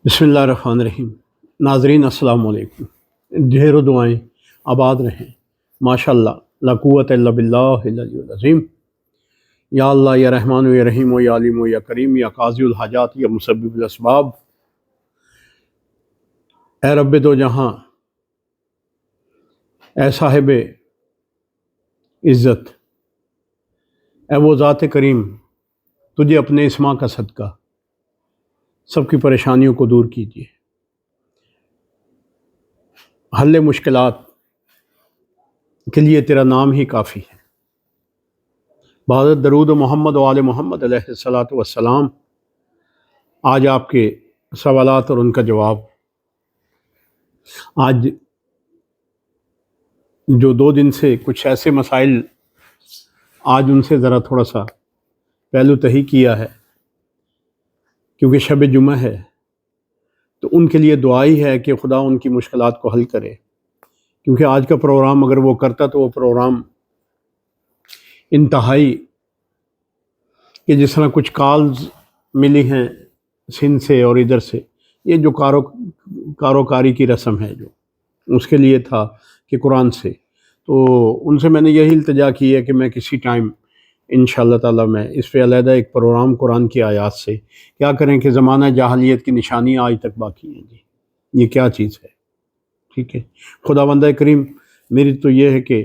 بسم اللہ الرحمن الرحیم۔ ناظرین السلام علیکم۔ ڈھیروں دعائیں آباد رہیں۔ ماشاء اللہ لا قوت الا باللہ العلی العظیم۔ یا اللہ یا رحمان و یا رحیم و یا علیم و یا کریم یا قاضی الحاجات یا مسبب الاسباب۔ اے رب دو جہاں، اے صاحب عزت، اے وہ ذات کریم، تجھے اپنے اسماء کا صدقہ سب کی پریشانیوں کو دور کیجیے۔ حل مشکلات کے لیے تیرا نام ہی کافی ہے۔ بہت درود و محمد و آل محمد علیہ الصلاۃ والسلام۔ آج آپ کے سوالات اور ان کا جواب۔ آج جو 2 دن سے کچھ ایسے مسائل، آج ان سے ذرا تھوڑا سا پہلو تہی کیا ہے، کیونکہ شب جمعہ ہے، تو ان کے لیے دعا ہی ہے کہ خدا ان کی مشکلات کو حل کرے۔ کیونکہ آج کا پروگرام اگر وہ کرتا تو وہ پروگرام انتہائی، کہ جس طرح کچھ کالز ملی ہیں سندھ سے اور ادھر سے، یہ جو کاروکاری کی رسم ہے جو اس کے لیے تھا کہ قرآن سے، تو ان سے میں نے یہی التجا کی ہے کہ میں کسی ٹائم انشاءاللہ تعالیٰ میں اس پہ علیحدہ ایک پروگرام قرآن کی آیات سے کیا کریں کہ زمانہ جاہلیت کی نشانیاں آج تک باقی ہیں جی، یہ کیا چیز ہے، ٹھیک ہے۔ خدا بندہ کریم، میری تو یہ ہے کہ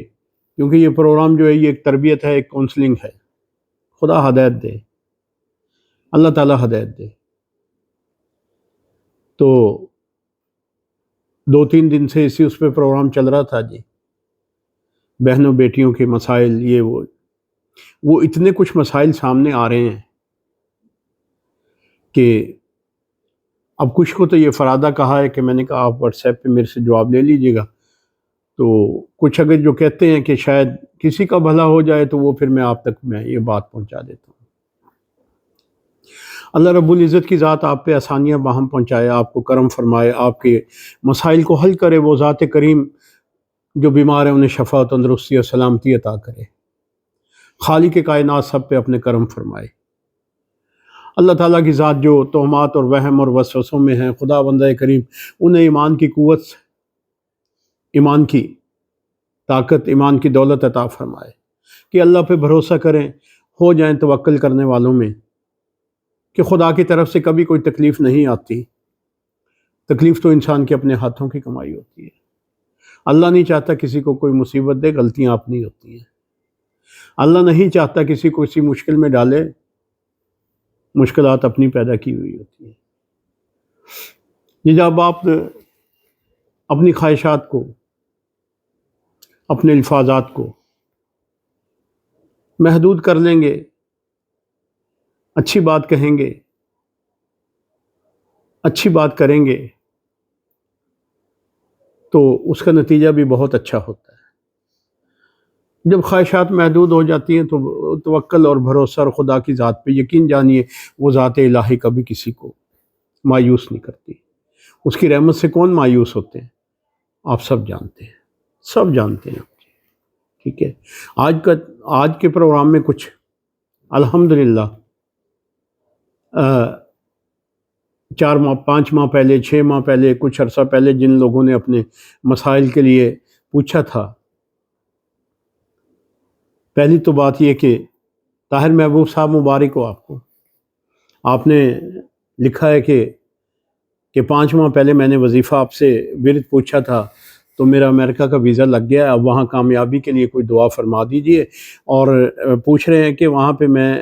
کیونکہ یہ پروگرام جو ہے یہ ایک تربیت ہے، ایک کونسلنگ ہے، خدا ہدایت دے، اللہ تعالیٰ ہدایت دے۔ تو 2-3 دن سے اسی اس پہ پروگرام چل رہا تھا جی، بہنوں بیٹیوں کے مسائل، یہ وہ اتنے کچھ مسائل سامنے آ رہے ہیں کہ اب کچھ کو تو یہ فرادہ کہا ہے کہ میں نے کہا آپ واٹس ایپ پہ میرے سے جواب لے لیجئے گا، تو کچھ اگر جو کہتے ہیں کہ شاید کسی کا بھلا ہو جائے تو وہ پھر میں آپ تک میں یہ بات پہنچا دیتا ہوں۔ اللہ رب العزت کی ذات آپ پہ آسانیاں باہم پہنچائے، آپ کو کرم فرمائے، آپ کے مسائل کو حل کرے۔ وہ ذات کریم جو بیمار ہیں انہیں شفا و تندرستی اور سلامتی عطا کرے۔ خالق کائنات سب پہ اپنے کرم فرمائے۔ اللہ تعالیٰ کی ذات جو تہمات اور وہم اور وسوسوں میں ہیں، خدا بندہ کریم انہیں ایمان کی قوت، ایمان کی طاقت، ایمان کی دولت عطا فرمائے کہ اللہ پہ بھروسہ کریں، ہو جائیں توکل کرنے والوں میں، کہ خدا کی طرف سے کبھی کوئی تکلیف نہیں آتی۔ تکلیف تو انسان کے اپنے ہاتھوں کی کمائی ہوتی ہے۔ اللہ نہیں چاہتا کسی کو کوئی مصیبت دے، غلطیاں اپنی ہوتی ہیں۔ اللہ نہیں چاہتا کسی کو کسی مشکل میں ڈالے، مشکلات اپنی پیدا کی ہوئی ہوتی ہیں۔ یہ جب آپ اپنی خواہشات کو، اپنے الفاظات کو محدود کر لیں گے، اچھی بات کہیں گے، اچھی بات کریں گے، تو اس کا نتیجہ بھی بہت اچھا ہوتا ہے۔ جب خواہشات محدود ہو جاتی ہیں تو توکل اور بھروسہ اور خدا کی ذات پہ یقین جانیے، وہ ذات الہی کبھی کسی کو مایوس نہیں کرتی۔ اس کی رحمت سے کون مایوس ہوتے ہیں؟ آپ سب جانتے ہیں، سب جانتے ہیں، ٹھیک ہے۔ آج کے پروگرام میں کچھ الحمدللہ 4 ماہ 5 ماہ پہلے، 6 ماہ پہلے، کچھ عرصہ پہلے جن لوگوں نے اپنے مسائل کے لیے پوچھا تھا، پہلی تو بات یہ کہ طاہر محبوب صاحب مبارک ہو آپ کو۔ آپ نے لکھا ہے کہ 5 ماہ پہلے میں نے وظیفہ آپ سے ورد پوچھا تھا تو میرا امریکہ کا ویزا لگ گیا ہے، اب وہاں کامیابی کے لیے کوئی دعا فرما دیجئے، اور پوچھ رہے ہیں کہ وہاں پہ میں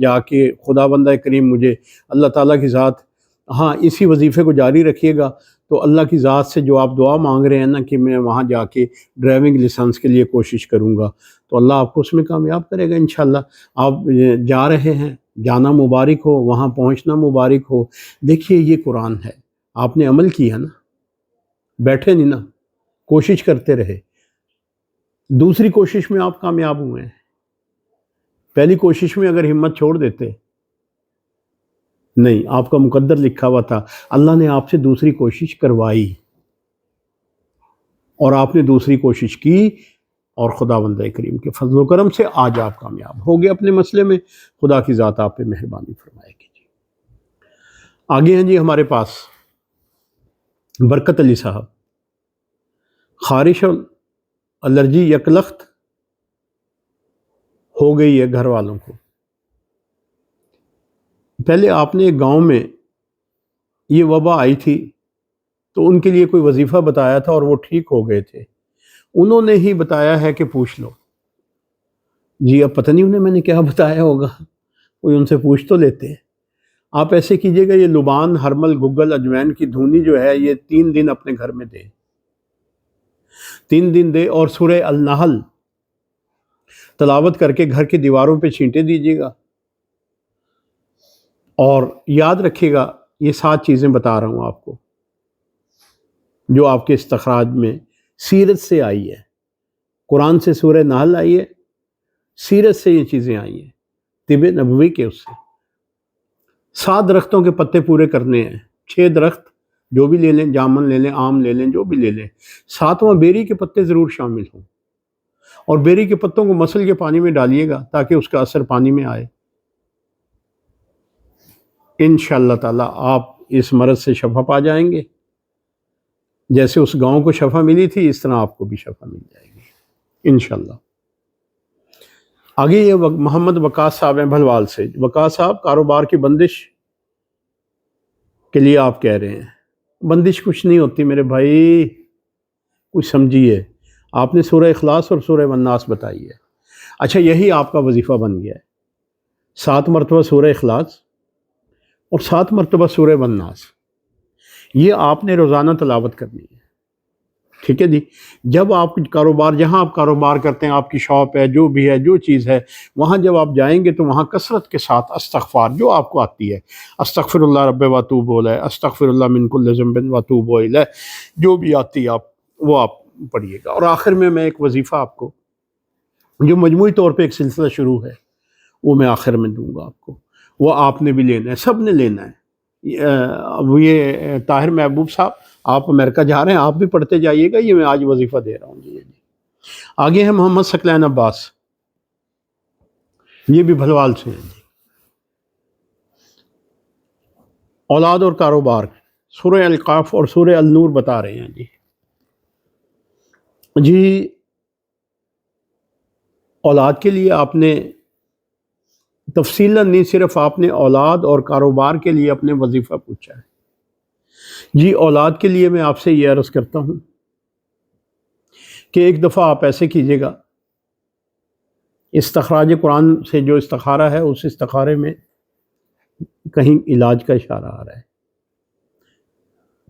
جا کے خدا بندہ کریم مجھے اللہ تعالیٰ کی ذات، ہاں اسی وظیفے کو جاری رکھیے گا، تو اللہ کی ذات سے جو آپ دعا مانگ رہے ہیں نا کہ میں وہاں جا کے ڈرائیونگ لائسنس کے لیے کوشش کروں گا، تو اللہ آپ کو اس میں کامیاب کرے گا انشاءاللہ۔ آپ جا رہے ہیں، جانا مبارک ہو، وہاں پہنچنا مبارک ہو۔ دیکھیے یہ قرآن ہے، آپ نے عمل کیا نا، بیٹھے نہیں نا، کوشش کرتے رہے۔ دوسری کوشش میں آپ کامیاب ہوئے ہیں، پہلی کوشش میں اگر ہمت چھوڑ دیتے، نہیں، آپ کا مقدر لکھا ہوا تھا، اللہ نے آپ سے دوسری کوشش کروائی اور آپ نے دوسری کوشش کی، اور خدا بندہ کریم کے فضل و کرم سے آج آپ کامیاب ہو گئے اپنے مسئلے میں۔ خدا کی ذات آپ پہ مہربانی فرمائے گی جی۔ آگے ہیں جی ہمارے پاس برکت علی صاحب، خارش اور الرجی یکلخت ہو گئی ہے گھر والوں کو۔ پہلے آپ نے ایک گاؤں میں یہ وبا آئی تھی تو ان کے لیے کوئی وظیفہ بتایا تھا اور وہ ٹھیک ہو گئے تھے، انہوں نے ہی بتایا ہے کہ پوچھ لو۔ جی اب پتہ نہیں انہیں میں نے کیا بتایا ہوگا، کوئی ان سے پوچھ تو لیتے ہیں۔ آپ ایسے کیجئے گا، یہ لبان، ہرمل، گگل، اجوین کی دھونی جو ہے یہ 3 دن اپنے گھر میں دے، 3 دن دے، اور سورہ النحل تلاوت کر کے گھر کی دیواروں پہ چھینٹے دیجیے گا، اور یاد رکھیے گا یہ 7 چیزیں بتا رہا ہوں آپ کو جو آپ کے استخراج میں سیرت سے آئی ہے، قرآن سے سورہ نحل آئی ہے، سیرت سے یہ چیزیں آئی ہیں، طب نبوی کے اس سے۔ 7 درختوں کے پتے پورے کرنے ہیں، 6 درخت جو بھی لے لیں، جامن لے لیں، آم لے لیں، جو بھی لے لیں، 7واں بیری کے پتے ضرور شامل ہوں، اور بیری کے پتوں کو مسل کے پانی میں ڈالیے گا تاکہ اس کا اثر پانی میں آئے۔ انشاءاللہ تعالیٰ آپ اس مرض سے شفا پا جائیں گے، جیسے اس گاؤں کو شفا ملی تھی اس طرح آپ کو بھی شفا مل جائے گی انشاءاللہ۔ آگے یہ محمد وقاص صاحب ہیں بھلوال سے۔ وقاص صاحب، کاروبار کی بندش کے لیے آپ کہہ رہے ہیں، بندش کچھ نہیں ہوتی میرے بھائی، کچھ سمجھیے۔ آپ نے سورہ اخلاص اور سورہ والناس بتائی ہے، اچھا یہی آپ کا وظیفہ بن گیا ہے، 7 مرتبہ سورہ اخلاص اور 7 مرتبہ سورہ والناس، یہ آپ نے روزانہ تلاوت کرنی ہے، ٹھیک ہے جی۔ جب آپ کاروبار، جہاں آپ کاروبار کرتے ہیں، آپ کی شاپ ہے، جو بھی ہے، جو چیز ہے، وہاں جب آپ جائیں گے تو وہاں کثرت کے ساتھ استغفار جو آپ کو آتی ہے، استغفر اللہ رب و اتوب الیہ، استغفر اللہ من کل ذنب و اتوب الیہ، جو بھی آتی ہے آپ وہ آپ پڑھیے گا۔ اور آخر میں میں ایک وظیفہ آپ کو جو مجموعی طور پہ ایک سلسلہ شروع ہے وہ میں آخر میں دوں گا آپ کو، وہ آپ نے بھی لینا ہے، سب نے لینا ہے۔ اب یہ طاہر محبوب صاحب، آپ امریکہ جا رہے ہیں، آپ بھی پڑھتے جائیے گا، یہ میں آج وظیفہ دے رہا ہوں جی۔ آگے ہیں محمد ثقلین عباس، یہ بھی بھلوال سے ہیں جی۔ اولاد اور کاروبار، سورہ القاف اور سورہ النور بتا رہے ہیں جی۔ جی اولاد کے لیے آپ نے تفصیلاً نہیں، صرف آپ نے اولاد اور کاروبار کے لیے اپنے وظیفہ پوچھا ہے جی۔ اولاد کے لیے میں آپ سے یہ عرض کرتا ہوں کہ ایک دفعہ آپ ایسے کیجیے گا، استخراج قرآن سے جو استخارہ ہے اس استخارے میں کہیں علاج کا اشارہ آ رہا ہے،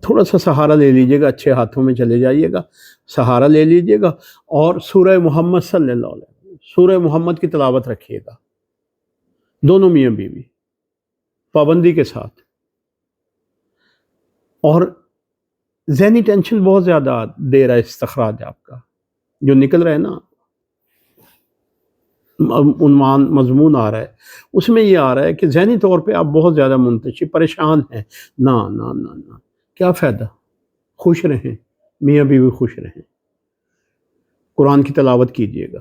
تھوڑا سا سہارا لے لیجیے گا، اچھے ہاتھوں میں چلے جائیے گا، سہارا لے لیجیے گا، اور سورہ محمد صلی اللہ علیہ وسلم، سورہ محمد کی تلاوت رکھیے گا، دونوں میاں بیوی پابندی کے ساتھ۔ اور ذہنی ٹینشن بہت زیادہ دے رہا ہے استخراج آپ کا جو نکل رہا ہے نا، عنوان مضمون آ رہا ہے، اس میں یہ آ رہا ہے کہ ذہنی طور پہ آپ بہت زیادہ منتشر پریشان ہیں۔ نہ نہ نہ نہ، کیا فائدہ، خوش رہیں، میاں بیوی خوش رہیں، قرآن کی تلاوت کیجیے گا،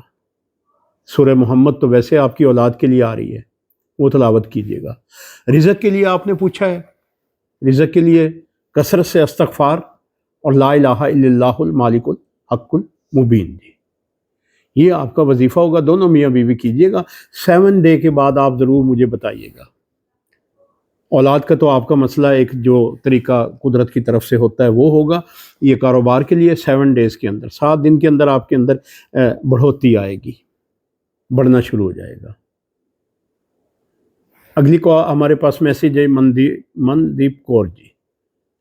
سورہ محمد تو ویسے آپ کی اولاد کے لیے آ رہی ہے، وہ تلاوت کیجیے گا۔ رزق کے لیے آپ نے پوچھا ہے، رزق کے لیے کثرت سے استغفار اور لا الہ الا اللہ المالک الحق المبین جی، یہ آپ کا وظیفہ ہوگا، دونوں میاں بیوی کیجیے گا۔ 7 ڈے کے بعد آپ ضرور مجھے بتائیے گا۔ اولاد کا تو آپ کا مسئلہ ایک جو طریقہ قدرت کی طرف سے ہوتا ہے وہ ہوگا، یہ کاروبار کے لیے 7 ڈیز کے اندر، 7 دن کے اندر آپ کے اندر بڑھوتی آئے گی، بڑھنا شروع ہو جائے گا۔ اگلی کو ہمارے پاس میسیج ہے مندیپ کور جی،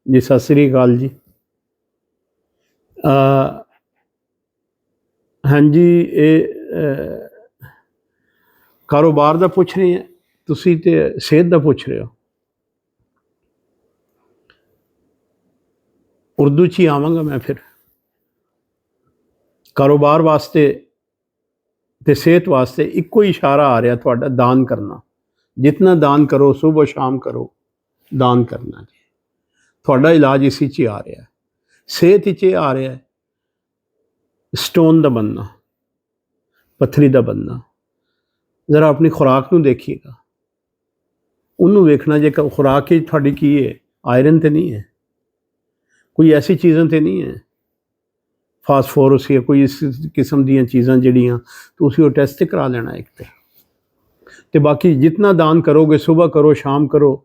جی ست سری اکال جی۔ ہاں جی، کاروبار دا پوچھ رہے ہیں تسی تے صحت دا پوچھ رہے ہو، اردو چی آواں گا میں پھر۔ کاروبار واسطے تے صحت واسطے ایک ہی اشارہ آ رہا تھوڑا دان کرنا، جتنا دان کرو، صبح و شام کرو، دان کرنا جی، تھوڑا علاج اسی چی آ رہا ہے، صحت ہی آ رہا ہے، سٹون دا بننا، پتھری دا بننا۔ ذرا اپنی خوراک نو دیکھیے گا، انہوں ویکھنا جے خوراک ہی تھوڑی کی ہے، آئرن تے نہیں ہے، کوئی ایسی چیزاں تے نہیں ہے، فاسفورس یا کوئی اس قسم دیاں چیزاں جڑیاں، تو اسی وہ ٹیسٹ کرا لینا ایک تے باقی جتنا دان کرو گے، صبح کرو شام کرو،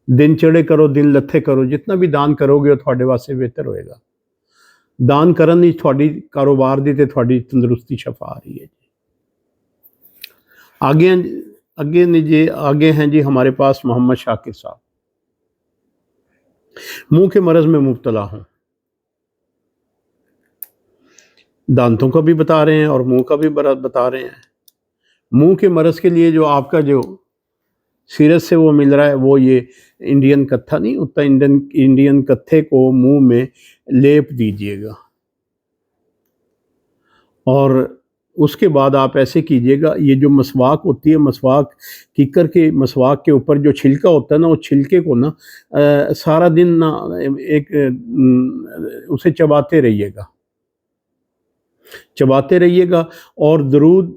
دن چڑھے کرو دن لتھے کرو، جتنا بھی دان کرو گے وہ تھوڑے واسطے بہتر ہوئے گا۔ دان کرن ہی تھوڑی کاروبار دی تے تھوڑی تندرستی شفا آ رہی ہے۔ آگے ہیں جی ہمارے پاس محمد شاکر صاحب، منہ کے مرض میں مبتلا ہوں، دانتوں کا بھی بتا رہے ہیں اور منہ کا بھی بتا رہے ہیں۔ منہ کے مرض کے لیے جو آپ کا جو سیرت سے وہ مل رہا ہے وہ یہ انڈین کتھا نہیں ہوتا، انڈین کتھے کو منہ میں لیپ دیجئے گا، اور اس کے بعد آپ ایسے کیجئے گا، یہ جو مسواک ہوتی ہے، مسواک کیکر کے مسواک کے اوپر جو چھلکا ہوتا ہے نا، وہ چھلکے کو نا سارا دن نا اسے چباتے رہیے گا اور درود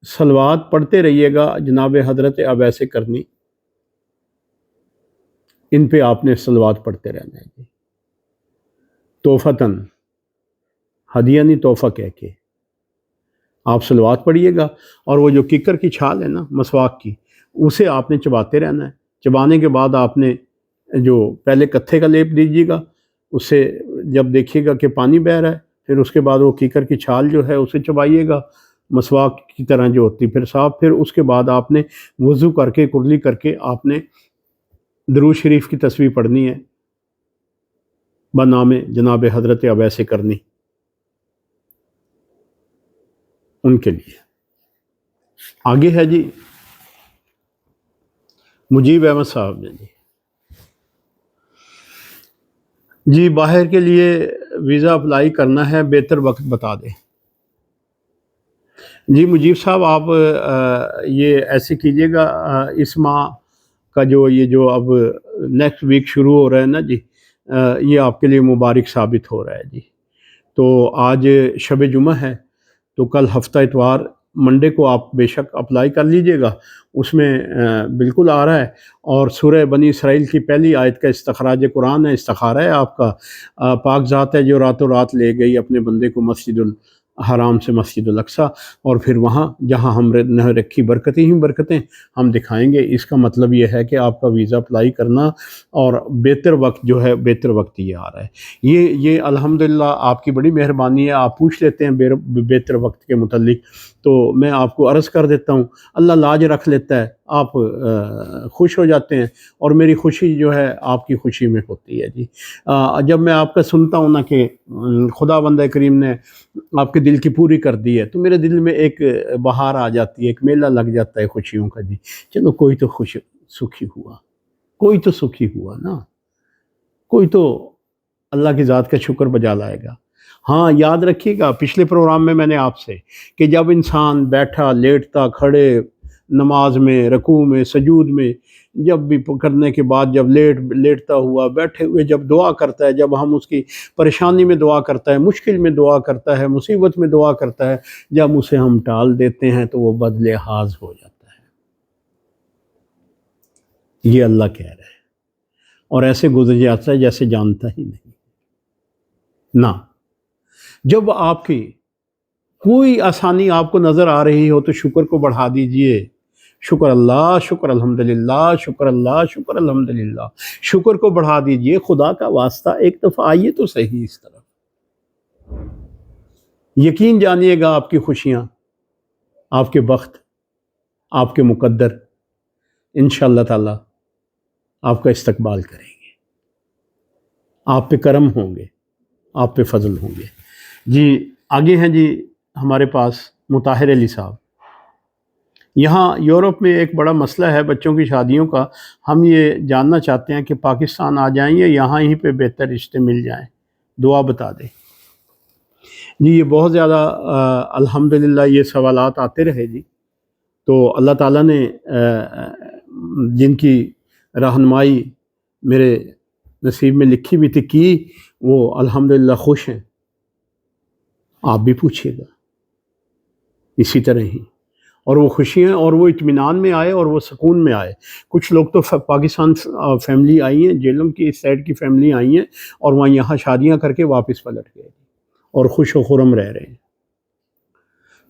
صلوات پڑھتے رہیے گا جناب حضرت اویس کرنی، ان پہ آپ نے صلوات پڑھتے رہنا ہے جی، توفتاً، ہدیہ نہیں توحفہ کہہ کے آپ صلوات پڑھیے گا، اور وہ جو ککر کی چھال ہے نا مسواک کی، اسے آپ نے چباتے رہنا ہے۔ چبانے کے بعد آپ نے جو پہلے کتھے کا لیپ دیجیے گا، اس سے جب دیکھیے گا کہ پانی بہہ رہا ہے، پھر اس کے بعد وہ کیکر کی چھال جو ہے اسے چبائیے گا مسواک کی طرح جو ہوتی، پھر صاف، پھر اس کے بعد آپ نے وضو کر کے کرلی کر کے آپ نے درود شریف کی تسبیح پڑھنی ہے بنام جناب حضرت اویس کرنی، ان کے لیے۔ آگے ہے جی مجیب احمد صاحب نے جی باہر کے لیے ویزا اپلائی کرنا ہے، بہتر وقت بتا دیں۔ جی مجیب صاحب آپ یہ ایسے کیجئے گا، اس ماہ کا جو اب نیکسٹ ویک شروع ہو رہا ہے نا جی، یہ آپ کے لیے مبارک ثابت ہو رہا ہے جی۔ تو آج شب جمعہ ہے، تو کل ہفتہ اتوار منڈے کو آپ بے شک اپلائی کر لیجئے گا، اس میں بالکل آ رہا ہے، اور سورہ بنی اسرائیل کی پہلی آیت کا استخراج قرآن ہے، استخارہ ہے آپ کا، پاک ذات ہے جو راتوں رات لے گئی اپنے بندے کو مسجد الحرام سے مسجد الاقصیٰ، اور پھر وہاں جہاں ہم نے رکھی برکتیں ہی برکتیں ہم دکھائیں گے۔ اس کا مطلب یہ ہے کہ آپ کا ویزا اپلائی کرنا، اور بہتر وقت جو ہے بہتر وقت یہ آ رہا ہے، یہ الحمدللہ آپ کی بڑی مہربانی ہے، آپ پوچھ لیتے ہیں بہتر وقت کے متعلق، تو میں آپ کو عرض کر دیتا ہوں، اللہ لاج رکھ لیتا ہے، آپ خوش ہو جاتے ہیں، اور میری خوشی جو ہے آپ کی خوشی میں ہوتی ہے جی۔ جب میں آپ کا سنتا ہوں نا کہ خدا بندہ کریم نے آپ کے دل کی پوری کر دی ہے، تو میرے دل میں ایک بہار آ جاتی ہے، ایک میلہ لگ جاتا ہے خوشیوں کا جی، چلو کوئی تو سکھی ہوا نا، کوئی تو اللہ کی ذات کا شکر بجا لائے گا۔ ہاں یاد رکھیے گا، پچھلے پروگرام میں نے آپ سے کہ جب انسان بیٹھا لیٹتا کھڑے نماز میں رکوع میں سجود میں، جب بھی کرنے کے بعد جب لیٹتا ہوا بیٹھے ہوئے جب دعا کرتا ہے، جب ہم اس کی پریشانی میں دعا کرتا ہے، مشکل میں دعا کرتا ہے، مصیبت میں دعا کرتا ہے، جب اسے ہم ٹال دیتے ہیں تو وہ بدلحاظ ہو جاتا ہے، یہ اللہ کہہ رہا ہے، اور ایسے گزر جاتا ہے جیسے جانتا ہی نہیں نہ۔ جب آپ کی کوئی آسانی آپ کو نظر آ رہی ہو تو شکر کو بڑھا دیجئے، شکر اللہ، شکر الحمدللہ، شکر اللہ، شکر الحمدللہ، شکر کو بڑھا دیجئے۔ خدا کا واسطہ ایک دفعہ آئیے تو صحیح اس طرف، یقین جانیے گا آپ کی خوشیاں، آپ کے بخت، آپ کے مقدر انشاءاللہ تعالی آپ کا استقبال کریں گے، آپ پہ کرم ہوں گے، آپ پہ فضل ہوں گے جی۔ آگے ہیں جی ہمارے پاس مطاہر علی صاحب۔ یہاں یورپ میں ایک بڑا مسئلہ ہے بچوں کی شادیوں کا، ہم یہ جاننا چاہتے ہیں کہ پاکستان آ جائیں یا یہاں ہی پہ بہتر رشتے مل جائیں، دعا بتا دیں جی۔ یہ بہت زیادہ الحمدللہ یہ سوالات آتے رہے جی، تو اللہ تعالیٰ نے جن کی رہنمائی میرے نصیب میں لکھی بھی تھی کی، وہ الحمدللہ خوش ہیں۔ آپ بھی پوچھیے گا اسی طرح ہی، اور وہ خوشی ہیں اور وہ اطمینان میں آئے اور وہ سکون میں آئے۔ کچھ لوگ تو پاکستان فیملی آئی ہیں، جیلم کی اس سائڈ کی فیملی آئی ہیں اور وہاں یہاں شادیاں کر کے واپس پلٹ گئے اور خوش و خرم رہ رہے ہیں۔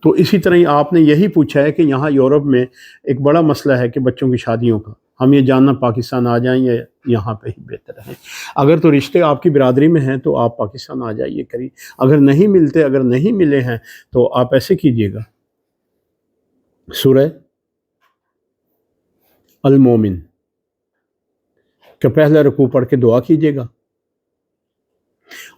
تو اسی طرح ہی آپ نے یہی پوچھا ہے کہ یہاں یورپ میں ایک بڑا مسئلہ ہے کہ بچوں کی شادیوں کا، ہم یہ جاننا پاکستان آ جائیں یا یہاں پہ ہی بہتر ہے۔ اگر تو رشتے آپ کی برادری میں ہیں تو آپ پاکستان آ جائیے کریے، اگر نہیں ملتے، اگر نہیں ملے ہیں تو آپ ایسے کیجئے گا، سورہ المومن کا پہلا رکوع پڑھ کے دعا کیجئے گا،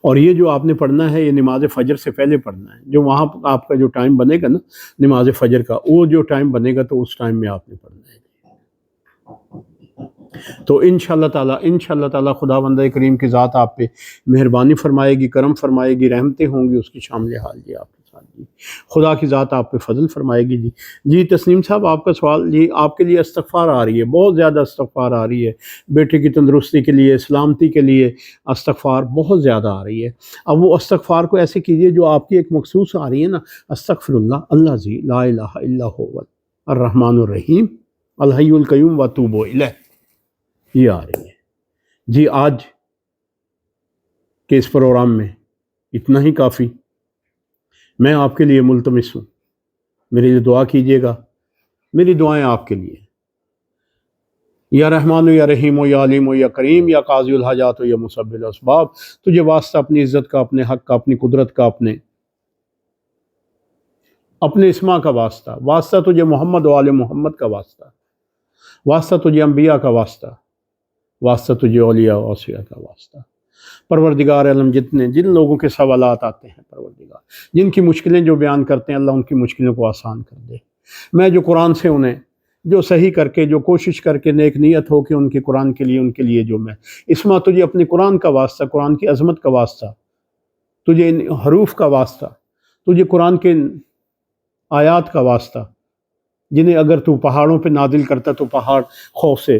اور یہ جو آپ نے پڑھنا ہے یہ نماز فجر سے پہلے پڑھنا ہے۔ جو وہاں آپ کا جو ٹائم بنے گا نا نماز فجر کا، وہ جو ٹائم بنے گا تو اس ٹائم میں آپ نے پڑھنا ہے۔ تو انشاءاللہ تعالیٰ خدا بندہ کریم کی ذات آپ پہ مہربانی فرمائے گی، کرم فرمائے گی، رحمتیں ہوں گی اس کی شامل حال جی آپ کے ساتھ جی۔ خدا کی ذات آپ پہ فضل فرمائے گی جی۔ جی تسنیم صاحب آپ کا سوال جی، آپ کے لیے استغفار آ رہی ہے، بہت زیادہ استغفار آ رہی ہے، بیٹے کی تندرستی کے لیے، سلامتی کے لیے استغفار بہت زیادہ آ رہی ہے۔ اب وہ استغفار کو ایسے کیجئے جو آپ کی ایک مخصوص آ رہی ہے نا، استغفر اللہ الذی لا الہ الا هو الرحمن الرحیم الحی القیوم واتوب الیہ، یہ آ رہی ہے جی۔ آج کے اس پروگرام میں اتنا ہی کافی، میں آپ کے لیے ملتمس ہوں، میرے لیے دعا کیجیے گا، میری دعائیں آپ کے لیے، یا رحمان یا رحیم یا علیم یا کریم یا قاضی الحاجات یا مسبب الاسباب، تجھے واسطہ اپنی عزت کا، اپنے حق کا، اپنی قدرت کا، اپنے اسما کا واسطہ تجھے محمد و آل محمد کا واسطہ تجھے انبیاء کا واسطہ تجھے اولیاء و اوصیاء کا واسطہ۔ پروردگار عالم جن لوگوں کے سوالات آتے ہیں پروردگار، جن کی مشکلیں جو بیان کرتے ہیں، اللہ ان کی مشکلوں کو آسان کر دے۔ میں جو قرآن سے انہیں جو صحیح کر کے، جو کوشش کر کے نیک نیت ہو کہ ان کے قرآن کے لیے، ان کے لیے جو میں اسما تجھے اپنے قرآن کا واسطہ، قرآن کی عظمت کا واسطہ، تجھے ان حروف کا واسطہ، تجھے قرآن کے آیات کا واسطہ، جنہیں اگر تو پہاڑوں پہ نازل کرتا تو پہاڑ خوف سے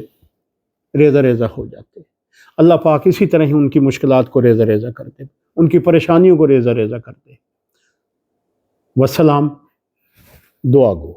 ریزہ ریزہ ہو جاتے۔ اللہ پاک اسی طرح ہی ان کی مشکلات کو ریزہ ریزہ کر دے، ان کی پریشانیوں کو ریزہ ریزہ کر دے۔ والسلام، دعا گو۔